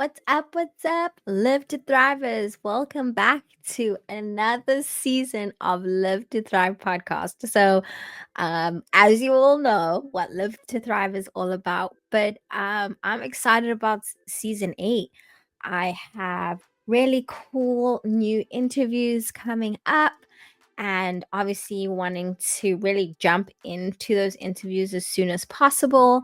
What's up? What's up? Live to Thrivers. Welcome back to another season of Live to Thrive podcast. As you all know, what Live to Thrive is all about, but I'm excited about season 8. I have really cool new interviews coming up and obviously wanting to really jump into those interviews as soon as possible.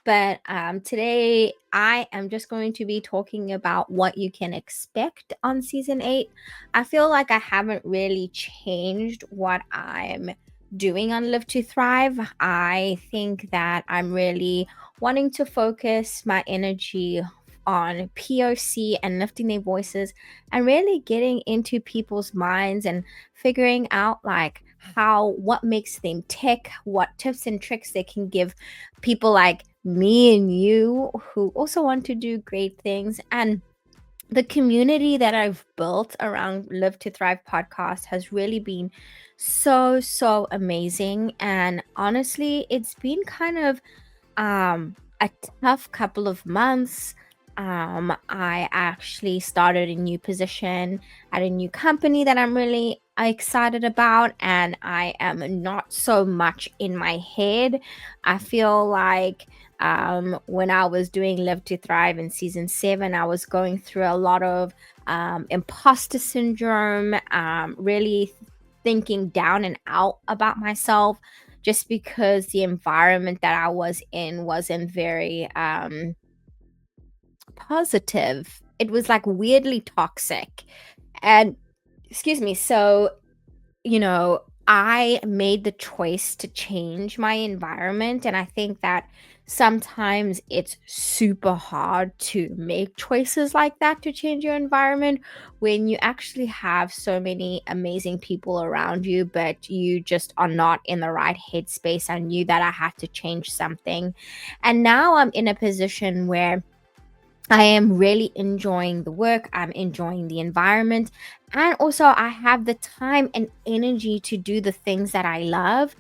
But today, I am just going to be talking about what you can expect on season 8. I feel like I haven't really changed what I'm doing on Live to Thrive. I think that I'm really wanting to focus my energy on POC and lifting their voices and really getting into people's minds and figuring out like what makes them tick, what tips and tricks they can give people like me and you who also want to do great things. And the community that I've built around Live to Thrive podcast has really been so amazing. And honestly, it's been kind of a tough couple of months. I actually started a new position at a new company that I'm really excited about, and I am not so much in my head. I feel like when I was doing Live to Thrive in season 7, I was going through a lot of imposter syndrome, really thinking down and out about myself just because the environment that I was in wasn't very positive. It was like weirdly toxic. And excuse me, so I made the choice to change my environment. And I think that sometimes it's super hard to make choices like that to change your environment when you actually have so many amazing people around you, but you just are not in the right headspace. I knew that I had to change something. And now I'm in a position where I am really enjoying the work. I'm enjoying the environment. And also, I have the time and energy to do the things that I love.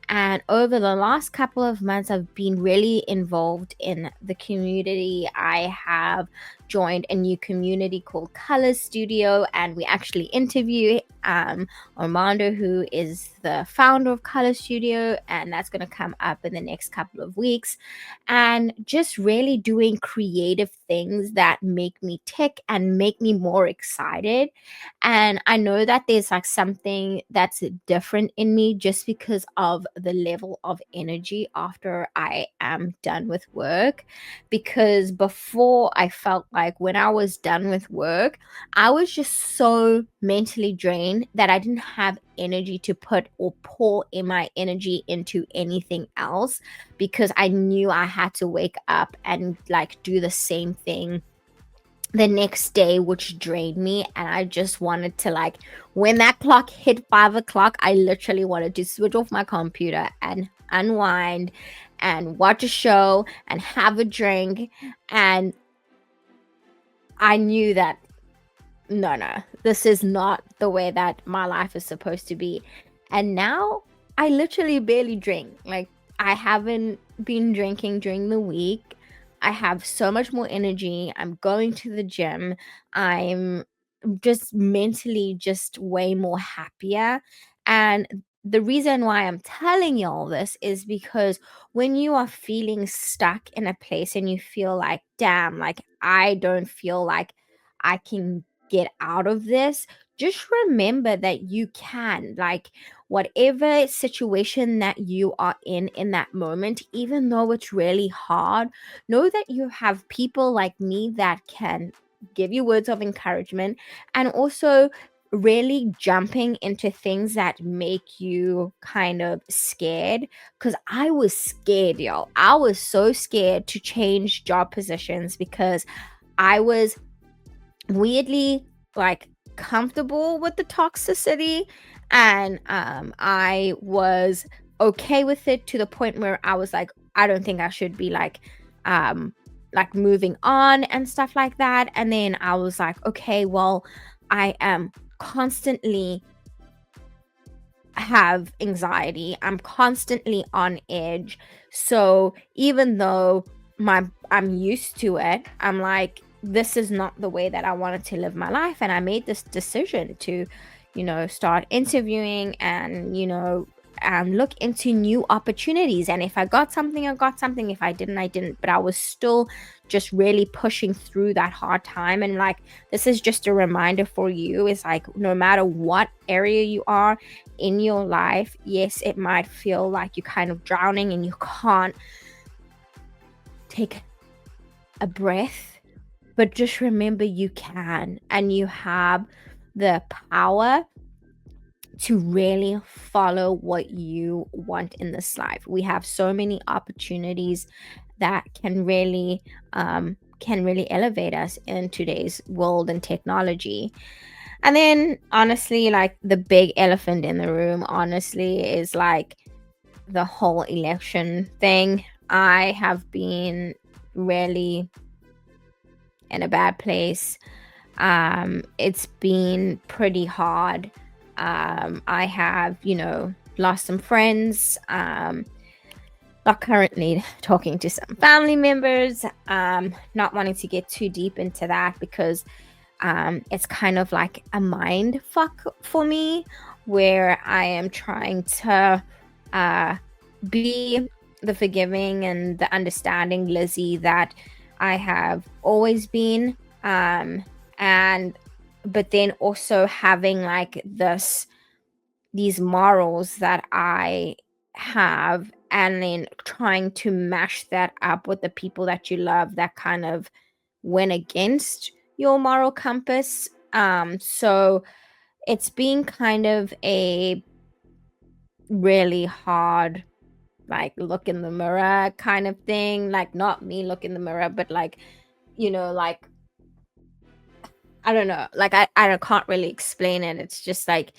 And over the last couple of months, I've been really involved in the community. I have joined a new community called Color Studio, and we actually interview Armando, who is the founder of Color Studio, and that's going to come up in the next couple of weeks. And just really doing creative things that make me tick and make me more excited. And I know that there's like something that's different in me just because of the level of energy after I am done with work. Because before, I felt like when I was done with work, I was just so mentally drained that I didn't have energy to put or pour in my energy into anything else because I knew I had to wake up and like do the same thing the next day, which drained me. And I just wanted to like, when that clock hit 5 o'clock, I literally wanted to switch off my computer and unwind and watch a show and have a drink. And I knew that no, this is not the way that my life is supposed to be. And now I literally barely drink. Like, I haven't been drinking during the week. I have so much more energy. I'm going to the gym. I'm just mentally just way more happier. And the reason why I'm telling you all this is because when you are feeling stuck in a place and you feel like, damn, like I don't feel like I can get out of this, just remember that you can. Like, whatever situation that you are in that moment, even though it's really hard, know that you have people like me that can give you words of encouragement, and also really jumping into things that make you kind of scared. Because I was scared, y'all. I was so scared to change job positions because I was weirdly like comfortable with the toxicity, and I was okay with it to the point where I was like, I don't think I should be like moving on and stuff like that. And then I was like, okay, well, I am constantly have anxiety. I'm constantly on edge. So even though I'm used to it, I'm like, this is not the way that I wanted to live my life. And I made this decision to, start interviewing and, look into new opportunities. And if I got something, I got something. If I didn't, I didn't. But I was still just really pushing through that hard time. And like, this is just a reminder for you. It's like, no matter what area you are in your life, yes, it might feel like you're kind of drowning and you can't take a breath, but just remember you can, and you have the power to really follow what you want in this life. We have so many opportunities that can really elevate us in today's world and technology. And then honestly, like the big elephant in the room, honestly, is like the whole election thing. I have been really in a bad place. It's been pretty hard. I have, lost some friends. Not currently talking to some family members. Not wanting to get too deep into that because it's kind of like a mind fuck for me, where I am trying to be the forgiving and the understanding Lizzie that I have always been. And but then also having like these morals that I have, and then trying to mash that up with the people that you love that kind of went against your moral compass. So it's been kind of a really hard, like, look in the mirror kind of thing. Like, not me look in the mirror, but like, like, I don't know, like I can't really explain it. It's just like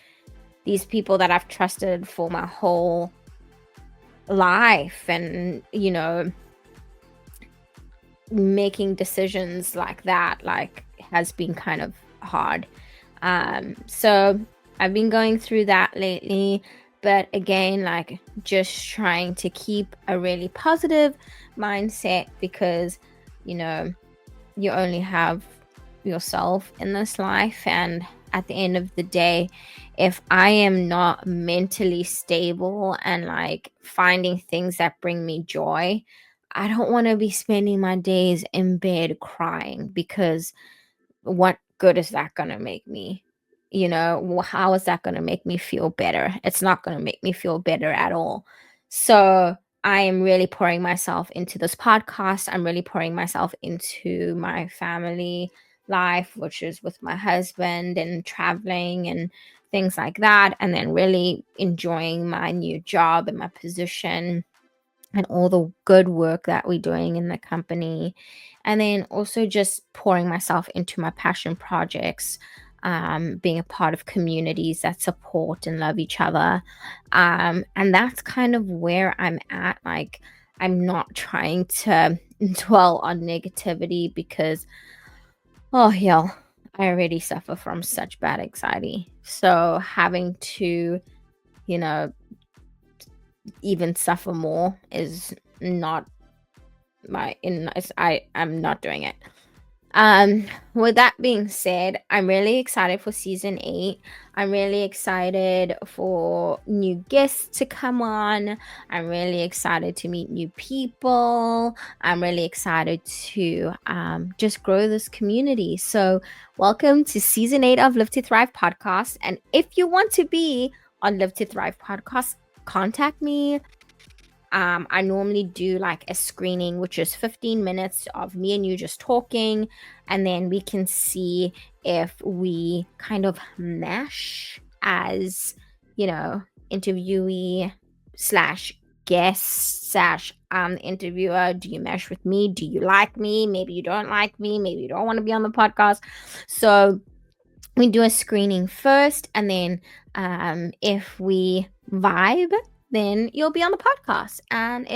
these people that I've trusted for my whole life, and making decisions like that, like, has been kind of hard. So I've been going through that lately, but again, like, just trying to keep a really positive mindset, because you only have yourself in this life. And at the end of the day, if I am not mentally stable and like finding things that bring me joy, I don't want to be spending my days in bed crying, because what good is that going to make me? How is that going to make me feel better? It's not going to make me feel better at all. So I am really pouring myself into this podcast. I'm really pouring myself into my family life, which is with my husband and traveling and things like that. And then really enjoying my new job and my position and all the good work that we're doing in the company. And then also just pouring myself into my passion projects, being a part of communities that support and love each other. And that's kind of where I'm at. Like, I'm not trying to dwell on negativity, because, oh, hell, I already suffer from such bad anxiety. So having to, you know, even suffer more is not I'm not doing it. With that being said, I'm really excited for season 8. I'm really excited for new guests to come on. I'm really excited to meet new people. I'm really excited to just grow this community. So welcome to season 8 of Live to Thrive podcast. And if you want to be on Live to Thrive podcast, contact me. I normally do like a screening, which is 15 minutes of me and you just talking, and then we can see if we kind of mesh as, interviewee slash guest slash interviewer. Do you mesh with me? Do you like me? Maybe you don't like me. Maybe you don't want to be on the podcast. So we do a screening first, and then if we vibe, then you'll be on the podcast. And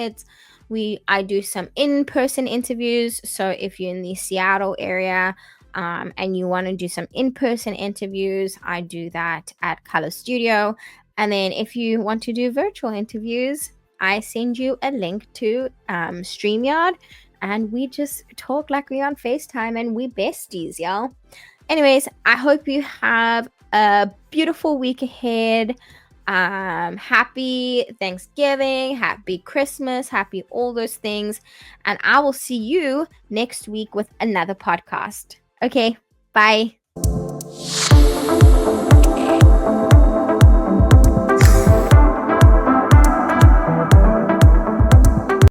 I do some in-person interviews. So if you're in the Seattle area and you want to do some in-person interviews, I do that at Color Studio. And then if you want to do virtual interviews, I send you a link to StreamYard. and we just talk like we on FaceTime and we besties, y'all. Anyways, I hope you have a beautiful week ahead. Happy Thanksgiving, happy Christmas, happy all those things. And I will see you next week with another podcast. Okay, bye.